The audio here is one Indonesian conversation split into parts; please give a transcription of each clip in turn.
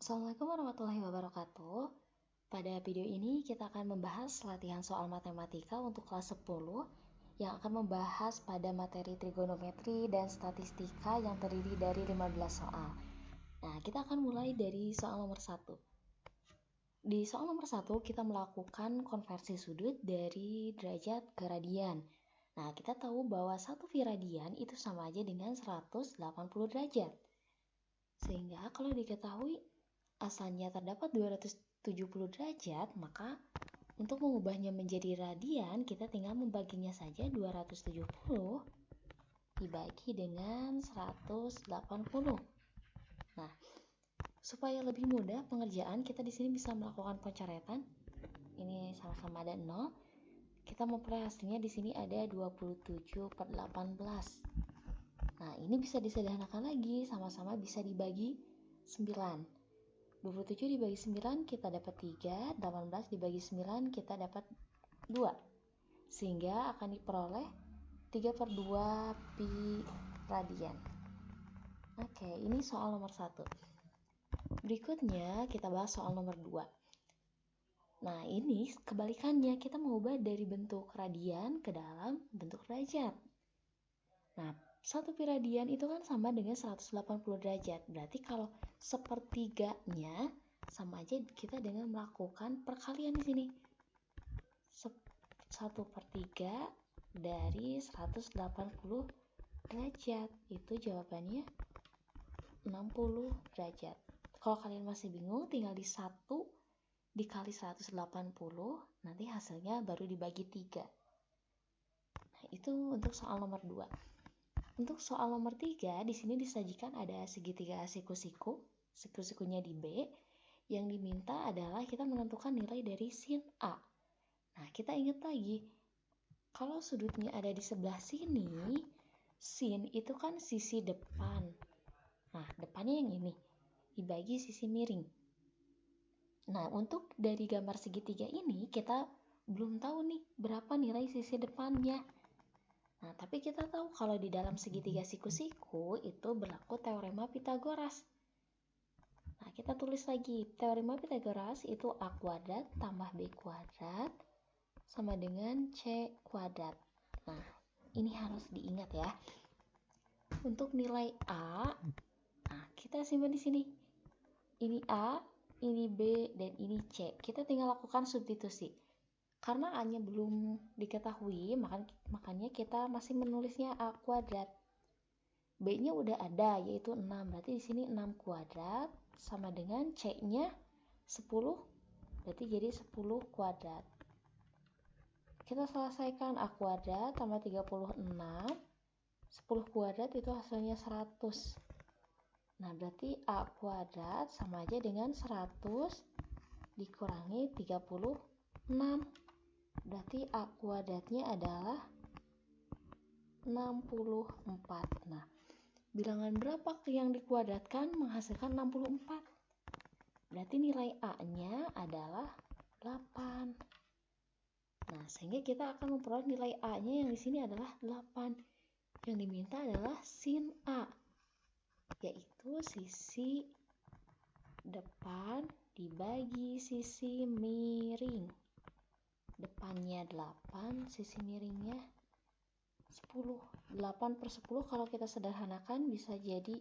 Assalamualaikum warahmatullahi wabarakatuh. Pada video ini kita akan membahas latihan soal matematika untuk kelas 10 yang akan membahas pada materi trigonometri dan statistika yang terdiri dari 15 soal. Nah, kita akan mulai dari soal nomor 1. Di soal nomor 1 kita melakukan konversi sudut dari derajat ke radian. Nah, kita tahu bahwa 1 pi radian itu sama aja dengan 180 derajat. Sehingga kalau diketahui asalnya terdapat 270 derajat, maka untuk mengubahnya menjadi radian, kita tinggal membaginya saja 270 dibagi dengan 180. Nah, supaya lebih mudah pengerjaan, kita di sini bisa melakukan pencoretan. Ini sama-sama ada 0. Kita memperoleh hasilnya di sini ada 27/18. Nah, ini bisa disederhanakan lagi, sama-sama bisa dibagi 9. 27 dibagi 9 kita dapat 3, 18 dibagi 9 kita dapat 2. Sehingga akan diperoleh 3/2 pi radian. Oke, ini soal nomor 1. Berikutnya kita bahas soal nomor 2. Nah, ini kebalikannya, kita mengubah dari bentuk radian ke dalam bentuk derajat. Nah, 1 pi radian itu kan sama dengan 180 derajat. Berarti kalau sepertiganya sama aja kita dengan melakukan perkalian di sini. 1/3 dari 180 derajat. Itu jawabannya 60 derajat. Kalau kalian masih bingung, tinggal di 1 dikali 180, nanti hasilnya baru dibagi 3. Nah, itu untuk soal nomor 2. Untuk soal nomor 3, di sini disajikan ada segitiga siku-siku. Siku-sikunya di B. Yang diminta adalah kita menentukan nilai dari sin A. Nah, kita ingat lagi, kalau sudutnya ada di sebelah sini, sin itu kan sisi depan. Nah, depannya yang ini, dibagi sisi miring. Nah, untuk dari gambar segitiga ini, kita belum tahu nih berapa nilai sisi depannya. Nah, tapi kita tahu kalau di dalam segitiga siku-siku itu berlaku teorema Pitagoras. Nah, kita tulis lagi, teorema Pitagoras itu A kuadrat tambah B kuadrat sama dengan C kuadrat. Nah, ini harus diingat ya. Untuk nilai A, nah kita simpan di sini. Ini A, ini B, dan ini C. Kita tinggal lakukan substitusi. Karena A-nya belum diketahui, makanya kita masih menulisnya A kuadrat. B-nya udah ada, yaitu 6. Berarti di sini 6 kuadrat sama dengan C-nya 10. Berarti jadi 10 kuadrat. Kita selesaikan A kuadrat tambah 36. 10 kuadrat itu hasilnya 100. Nah, berarti A kuadrat sama aja dengan 100 dikurangi 36. Berarti A kuadratnya adalah 64. Nah, bilangan berapa yang dikuadratkan menghasilkan 64? Berarti nilai A-nya adalah 8. Nah, sehingga kita akan memperoleh nilai A-nya yang di sini adalah 8. Yang diminta adalah sin A, yaitu sisi depan dibagi sisi miring. Depannya 8, sisi miringnya 10. 8/10 kalau kita sederhanakan bisa jadi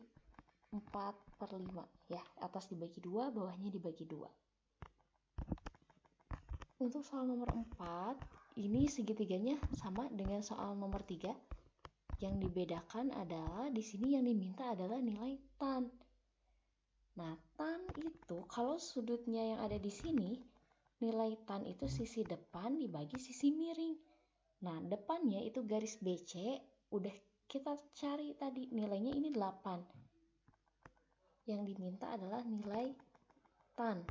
4/5 ya. Atas dibagi 2, bawahnya dibagi 2. Untuk soal nomor 4, ini segitiganya sama dengan soal nomor 3. Yang dibedakan adalah di sini yang diminta adalah nilai tan. Nah, tan itu kalau sudutnya yang ada di sini, nilai tan itu sisi depan dibagi sisi miring. Nah, depannya itu garis BC, udah kita cari tadi nilainya ini 8. Yang diminta adalah nilai tan.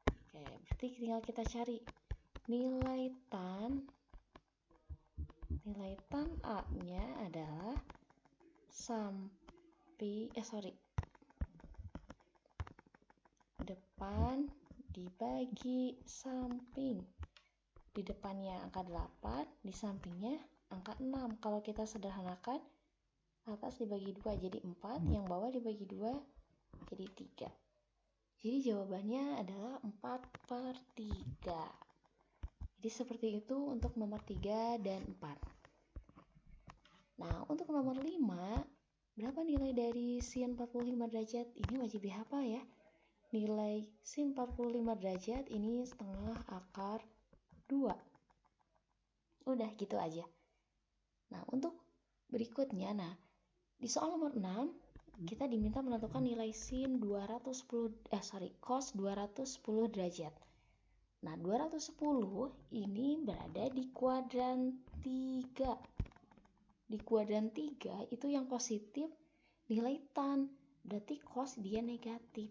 Oke, berarti tinggal kita cari nilai tan. Nilai tan A-nya adalah depan dibagi samping. Di depannya angka 8, di sampingnya angka 6. Kalau kita sederhanakan, atas dibagi 2 jadi 4, yang bawah dibagi 2 jadi 3. Jadi jawabannya adalah 4/3. Jadi seperti itu untuk nomor 3 dan 4. Nah, untuk nomor 5, berapa nilai dari sin 45 derajat? Ini wajib dihafal ya. Nilai sin 45 derajat ini setengah akar 2. Udah gitu aja. Nah, untuk berikutnya, di soal nomor 6, kita diminta menentukan nilai sin cos 210 derajat. Nah, 210 ini berada di kuadran 3. Di kuadran 3 itu yang positif nilai tan, berarti cos dia negatif.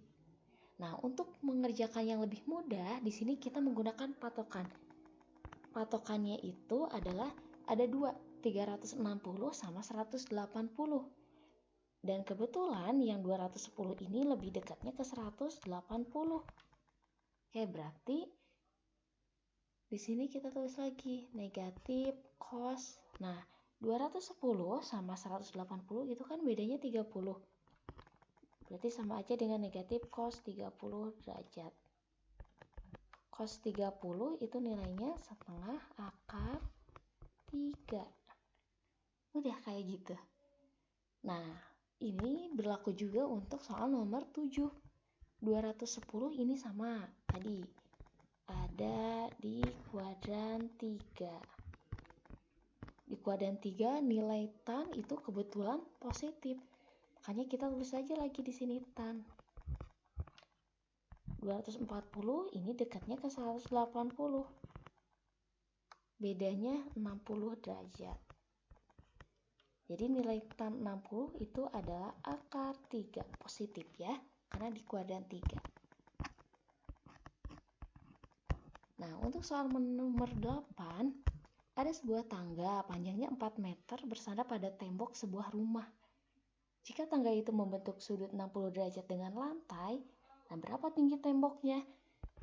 Nah, untuk mengerjakan yang lebih mudah, di sini kita menggunakan patokan. Patokannya itu adalah ada 2, 360 sama 180. Dan kebetulan yang 210 ini lebih dekatnya ke 180. Oke, berarti di sini kita tulis lagi negatif cos. Nah, 210 sama 180 itu kan bedanya 30. Berarti sama aja dengan negatif cos 30 derajat. Cos 30 itu nilainya setengah akar 3. Udah kayak gitu. Nah, ini berlaku juga untuk soal nomor 7. 210 ini sama tadi. Ada di kuadran 3. Di kuadran 3 nilai tan itu kebetulan positif. Makanya kita tulis aja lagi di sini tan. 240 ini dekatnya ke 180. Bedanya 60 derajat. Jadi nilai tan 60 itu adalah akar 3 positif ya, karena di kuadran 3. Nah, untuk soal nomor 8, ada sebuah tangga panjangnya 4 meter bersandar pada tembok sebuah rumah. Jika tangga itu membentuk sudut 60 derajat dengan lantai, nah berapa tinggi temboknya?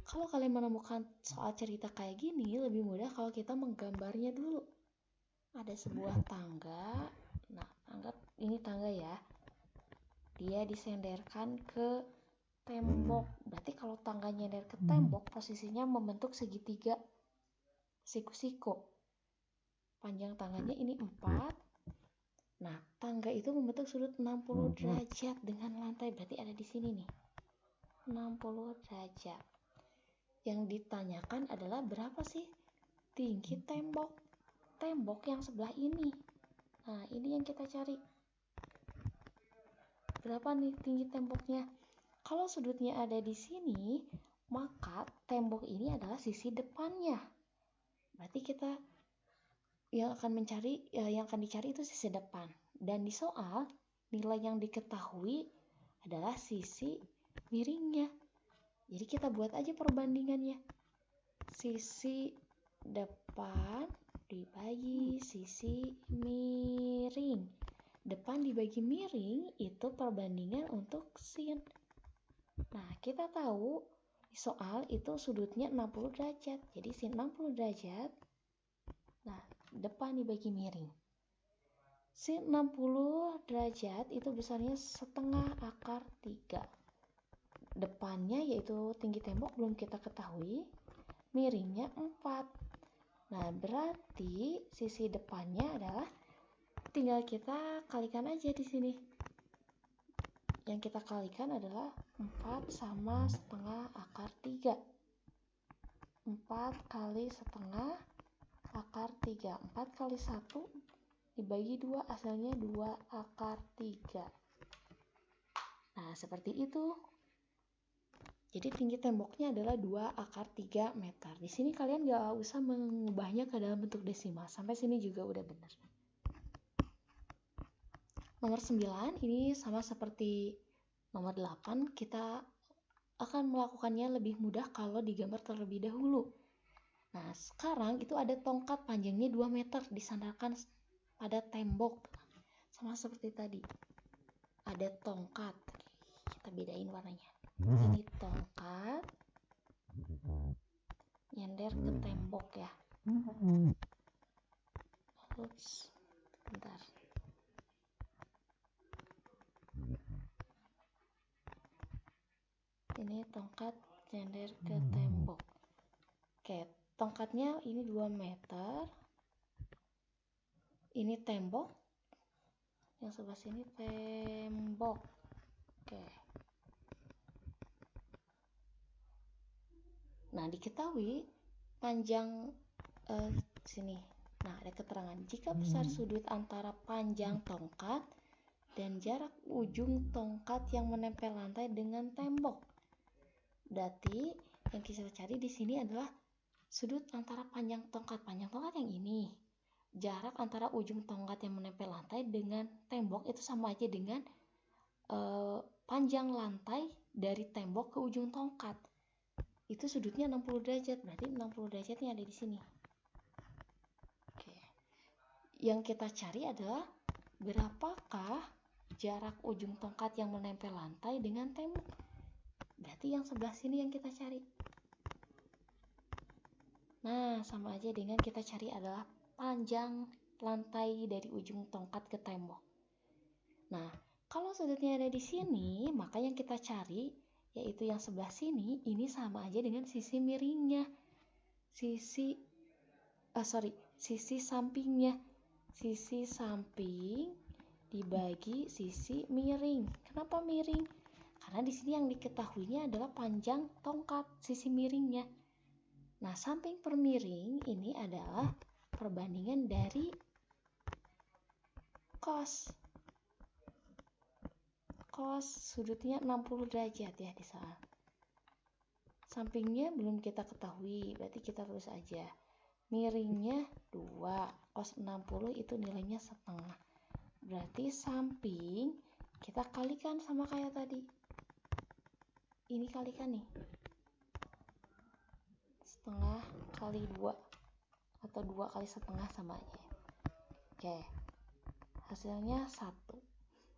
Kalau kalian menemukan soal cerita kayak gini, lebih mudah kalau kita menggambarnya dulu. Ada sebuah tangga. Nah, anggap ini tangga ya. Dia disenderkan ke tembok. Berarti kalau tangga nyender ke tembok, posisinya membentuk segitiga siku-siku. Panjang tangganya ini 4. Nah, tangga itu membentuk sudut 60 derajat dengan lantai. Berarti ada di sini nih. 60 derajat. Yang ditanyakan adalah berapa sih tinggi tembok yang sebelah ini. Nah, ini yang kita cari. Berapa nih tinggi temboknya? Kalau sudutnya ada di sini, maka tembok ini adalah sisi depannya. Berarti kita yang akan dicari itu sisi depan. Dan di soal, nilai yang diketahui adalah sisi miringnya. Jadi kita buat aja perbandingannya. Sisi depan dibagi sisi miring. Depan dibagi miring itu perbandingan untuk sin. Nah, kita tahu di soal itu sudutnya 60 derajat. Jadi sin 60 derajat. Nah, depan dibagi miring. Sin 60 derajat itu besarnya setengah akar 3. Depannya yaitu tinggi tembok belum kita ketahui, miringnya 4. Nah, berarti sisi depannya adalah tinggal kita kalikan aja di sini. Yang kita kalikan adalah 4 sama setengah akar 3. 4 kali setengah akar 3. 4 kali 1 dibagi 2 hasilnya 2 akar 3. Nah, seperti itu. Jadi tinggi temboknya adalah 2 akar 3 meter. Di sini kalian gak usah mengubahnya ke dalam bentuk desimal. Sampai sini juga udah benar. Nomor 9 ini sama seperti nomor 8. Kita akan melakukannya lebih mudah kalau digambar terlebih dahulu. Nah, sekarang itu ada tongkat panjangnya 2 meter disandarkan pada tembok. Sama seperti tadi. Ada tongkat. Kita bedain warnanya. Ini tongkat nyender ke tembok ya. Ups, bentar. Ini tongkat nyender ke tembok. Oke, tongkatnya ini 2 meter. Ini tembok. Yang sebelah sini tembok. Oke. Nah, diketahui panjang sini. Nah, ada keterangan jika besar sudut antara panjang tongkat dan jarak ujung tongkat yang menempel lantai dengan tembok. Berarti yang kita cari di sini adalah sudut antara panjang tongkat yang ini. Jarak antara ujung tongkat yang menempel lantai dengan tembok itu sama aja dengan panjang lantai dari tembok ke ujung tongkat. Itu sudutnya 60 derajat, berarti 60 derajatnya ada di sini. Oke. Yang kita cari adalah berapakah jarak ujung tongkat yang menempel lantai dengan tembok. Berarti yang sebelah sini yang kita cari. Nah, sama aja dengan kita cari adalah panjang lantai dari ujung tongkat ke tembok. Nah, kalau sudutnya ada di sini, maka yang kita cari yaitu yang sebelah sini, ini sama aja dengan sisi miringnya. Sisi sampingnya. Sisi samping dibagi sisi miring. Kenapa miring? Karena di sini yang diketahuinya adalah panjang tongkat, sisi miringnya. Nah, samping per miring ini adalah perbandingan dari cos. Cos sudutnya 60 derajat ya di sana. Sampingnya belum kita ketahui, berarti kita tulis aja. Miringnya 2, cos 60 itu nilainya setengah. Berarti samping kita kalikan sama kayak tadi. Ini kalikan nih. Setengah kali 2 atau 2 kali setengah sama aja. Oke. Hasilnya 1.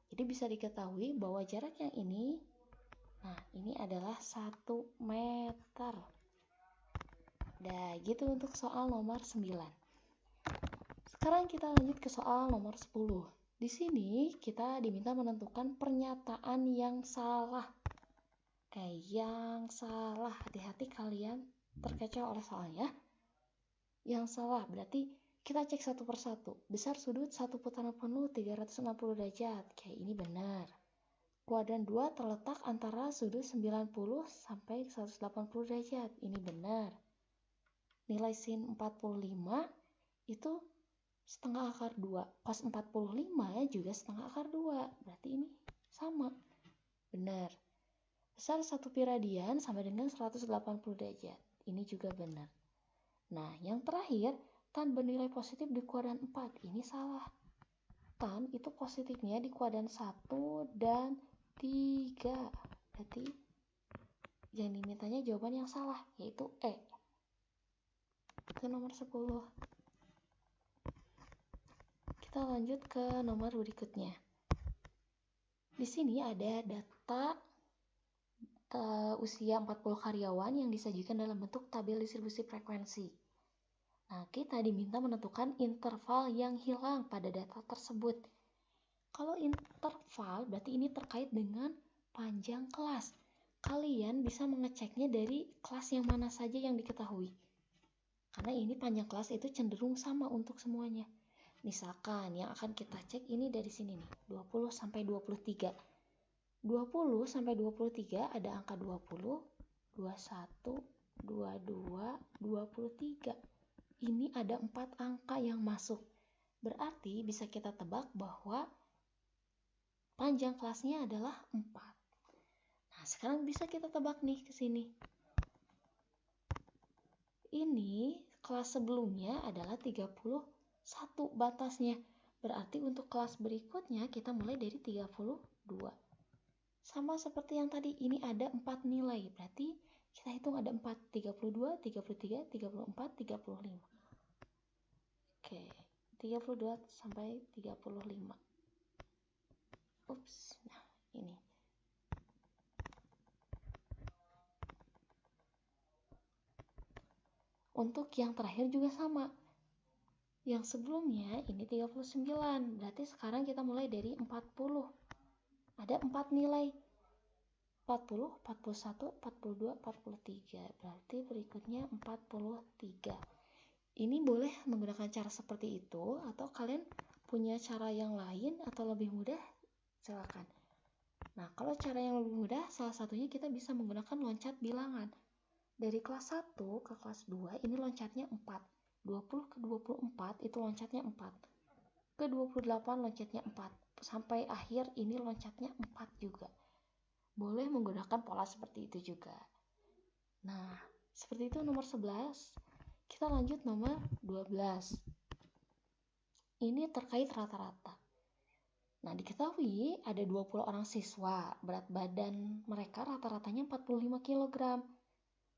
Jadi bisa diketahui bahwa jarak yang ini, nah ini adalah 1 meter. Nah, gitu untuk soal nomor 9. Sekarang kita lanjut ke soal nomor 10. Di sini kita diminta menentukan pernyataan yang salah. Kayak yang salah, hati-hati kalian terkecoh oleh soalnya. Yang salah berarti kita cek satu persatu. Besar sudut satu putaran penuh 360 derajat. Kayak ini benar. Kuadran 2 terletak antara sudut 90 sampai 180 derajat. Ini benar. Nilai sin 45 itu setengah akar 2. Cos 45 juga setengah akar 2. Berarti ini sama. Benar. Besar satu pi radian sama dengan 180 derajat. Ini juga benar. Nah, yang terakhir, tan bernilai positif di kuadran 4. Ini salah. Tan itu positifnya di kuadran 1 dan 3. Berarti yang dimintanya jawaban yang salah, yaitu E. Itu nomor 10. Kita lanjut ke nomor berikutnya. Di sini ada data usia 40 karyawan yang disajikan dalam bentuk tabel distribusi frekuensi. Nah, kita diminta menentukan interval yang hilang pada data tersebut. Kalau interval berarti ini terkait dengan panjang kelas. Kalian bisa mengeceknya dari kelas yang mana saja yang diketahui. Karena ini panjang kelas itu cenderung sama untuk semuanya. Misalkan yang akan kita cek ini dari sini nih, 20 sampai 23. 20 sampai 23 ada angka 20, 21, 22, 23. Ini ada 4 angka yang masuk. Berarti bisa kita tebak bahwa panjang kelasnya adalah 4. Nah, sekarang bisa kita tebak nih ke sini. Ini kelas sebelumnya adalah 31 batasnya. Berarti untuk kelas berikutnya kita mulai dari 32. Sama seperti yang tadi, ini ada 4 nilai. Berarti kita hitung ada 4, 32, 33, 34, 35. Oke, 32 sampai 35. Ups, nah ini. Untuk yang terakhir juga sama. Yang sebelumnya ini 39, berarti sekarang kita mulai dari 40. Ada 4 nilai. 40, 41, 42, 43. Berarti berikutnya 43. Ini boleh menggunakan cara seperti itu, atau kalian punya cara yang lain atau lebih mudah, silakan. Nah, kalau cara yang lebih mudah, salah satunya kita bisa menggunakan loncat bilangan. Dari kelas 1 ke kelas 2, ini loncatnya 4. 20 ke 24 itu loncatnya 4. Ke 28 loncatnya 4. Sampai akhir ini loncatnya 4 juga. Boleh menggunakan pola seperti itu juga. Nah, seperti itu nomor 11. Kita lanjut nomor 12. Ini terkait rata-rata. Nah, diketahui ada 20 orang siswa, berat badan mereka rata-ratanya 45 kg.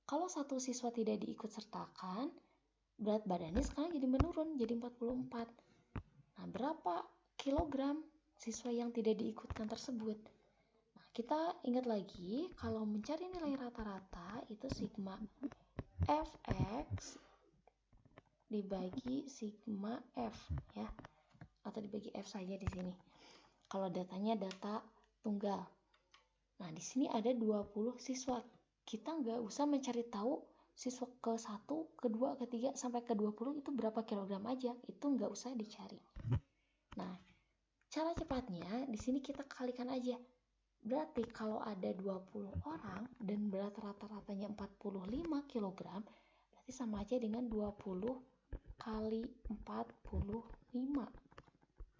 Kalau satu siswa tidak diikut sertakan, berat badannya sekarang jadi menurun, jadi 44. Nah, berapa kilogram siswa yang tidak diikutkan tersebut? Nah, kita ingat lagi, kalau mencari nilai rata-rata itu sigma fx dibagi sigma f, ya, atau dibagi f saja di sini. Kalau datanya data tunggal. Nah, di sini ada 20 siswa. Kita nggak usah mencari tahu siswa ke-1, ke-2, ke-3, sampai ke-20 itu berapa kilogram aja. Itu nggak usah dicari. Nah, cara cepatnya di sini kita kalikan aja. Berarti kalau ada 20 orang dan berat rata-ratanya 45 kg, berarti sama aja dengan 20 kali 45.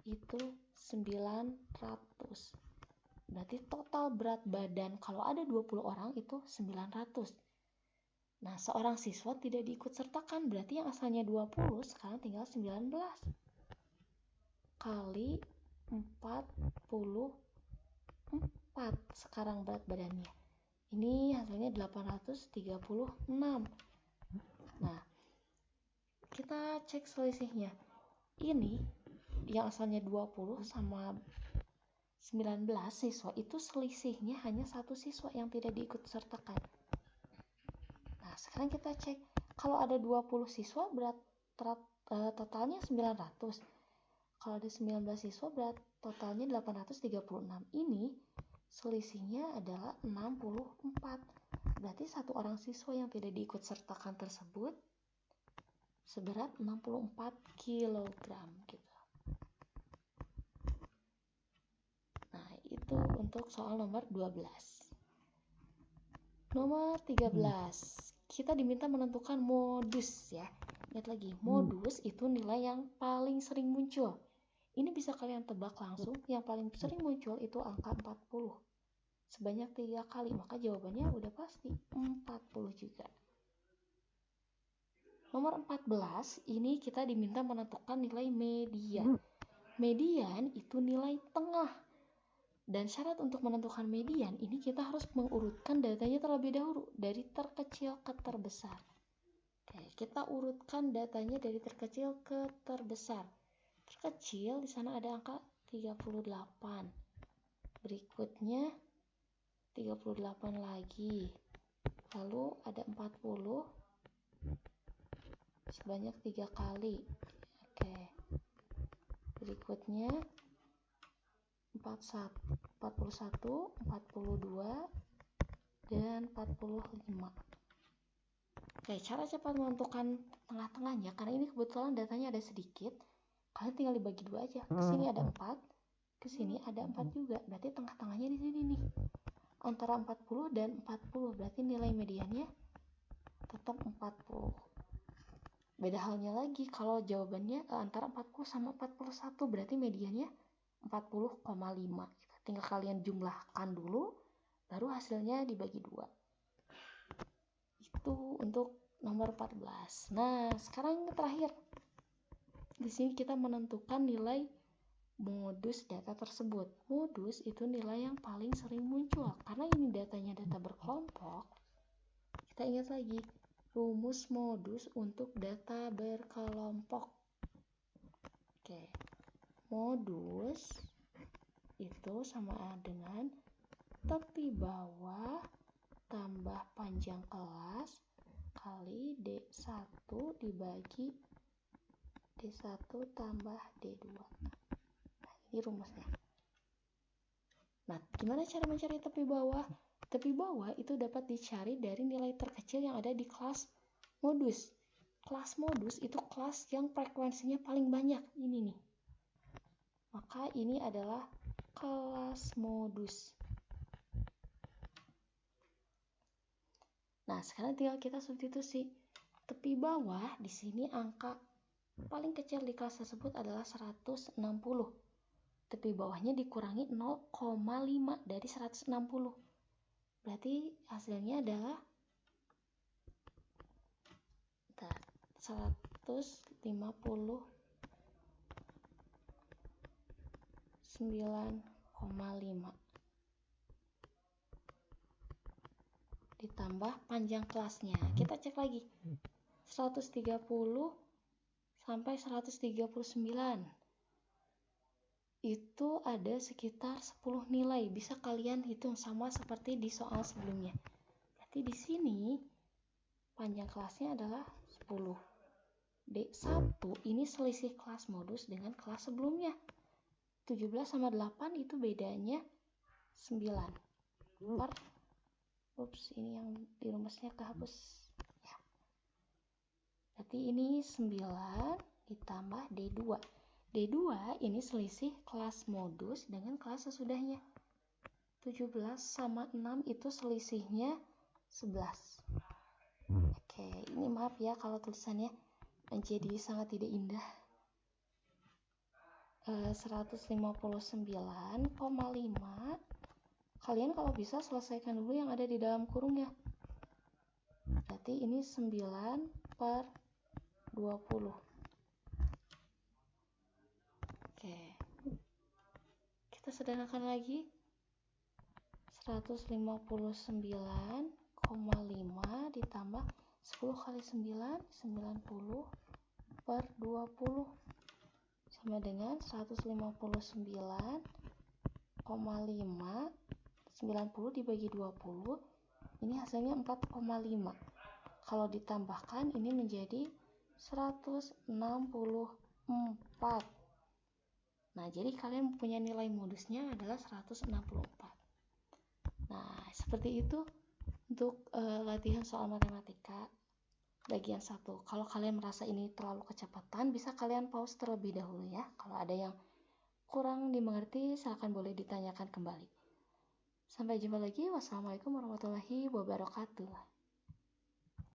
Itu 900. Berarti total berat badan kalau ada 20 orang itu 900. Nah, seorang siswa tidak diikut sertakan, berarti yang asalnya 20 sekarang tinggal 19 kali 44 sekarang berat badannya. Ini hasilnya 836. Nah, kita cek selisihnya. Ini yang asalnya 20 sama 19 siswa itu selisihnya hanya satu siswa yang tidak diikut sertakan. Nah, sekarang kita cek, kalau ada 20 siswa berat totalnya 900. Kalau ada 19 siswa berat totalnya 836. Ini selisihnya adalah 64. Berarti satu orang siswa yang tidak diikut sertakan tersebut seberat 64 kg gitu. Itu untuk soal nomor 12. Nomor 13, kita diminta menentukan modus, ya. Lihat lagi, modus itu nilai yang paling sering muncul. Ini bisa kalian tebak langsung, yang paling sering muncul itu angka 40. Sebanyak 3 kali, maka jawabannya udah pasti 40 juga. Nomor 14, ini kita diminta menentukan nilai median. Median itu nilai tengah. Dan syarat untuk menentukan median ini kita harus mengurutkan datanya terlebih dahulu dari terkecil ke terbesar. Oke, kita urutkan datanya dari terkecil ke terbesar. Terkecil di sana ada angka 38. Berikutnya 38 lagi. Lalu ada 40 sebanyak 3 kali. Oke. Berikutnya 41, 42, dan 45. Oke, cara cepat menentukan tengah-tengahnya, karena ini kebetulan datanya ada sedikit, kalian tinggal dibagi dua aja. Kesini ada 4, kesini ada 4 juga, berarti tengah-tengahnya di sini nih. Antara 40 dan 40, berarti nilai mediannya tetap 40. Beda halnya lagi kalau jawabannya antara 40 sama 41, berarti mediannya 40,5. Tinggal kalian jumlahkan dulu, baru hasilnya dibagi 2. Itu untuk nomor 14. Nah, sekarang yang terakhir. Di sini kita menentukan nilai modus data tersebut. Modus itu nilai yang paling sering muncul. Karena ini datanya data berkelompok, kita ingat lagi rumus modus untuk data berkelompok. Oke. Modus itu sama dengan tepi bawah tambah panjang kelas kali D1 dibagi D1 tambah D2. Nah, ini rumusnya. Nah, gimana cara mencari tepi bawah? Tepi bawah itu dapat dicari dari nilai terkecil yang ada di kelas modus. Kelas modus itu kelas yang frekuensinya paling banyak, ini nih. Maka ini adalah kelas modus. Nah, sekarang tinggal kita substitusi. Tepi bawah di sini angka paling kecil di kelas tersebut adalah 160. Tepi bawahnya dikurangi 0,5 dari 160. Berarti hasilnya adalah 159,5 ditambah panjang kelasnya. Kita cek lagi. 130 sampai 139. Itu ada sekitar 10 nilai. Bisa kalian hitung sama seperti di soal sebelumnya. Berarti di sini panjang kelasnya adalah 10. D1 ini selisih kelas modus dengan kelas sebelumnya. 17 sama 8 itu bedanya 9. Ini yang di rumusnya kehapus. Ya. Berarti ini 9 ditambah D2. D2 ini selisih kelas modus dengan kelas sesudahnya. 17 sama 6 itu selisihnya 11. Oke, ini maaf ya kalau tulisannya menjadi sangat tidak indah. 159,5. Kalian kalau bisa selesaikan dulu yang ada di dalam kurungnya. Berarti ini 9/20. Oke. Kita sederhanakan lagi. 159,5 ditambah 10 kali 9, 90/20 sama dengan 159,5. 90 dibagi 20, ini hasilnya 4,5. Kalau ditambahkan ini menjadi 164. Nah, jadi kalian punya nilai modusnya adalah 164. Nah, seperti itu untuk latihan soal matematika bagian 1. Kalau kalian merasa ini terlalu kecepatan, bisa kalian pause terlebih dahulu ya. Kalau ada yang kurang dimengerti, silakan boleh ditanyakan kembali. Sampai jumpa lagi. Wassalamualaikum warahmatullahi wabarakatuh.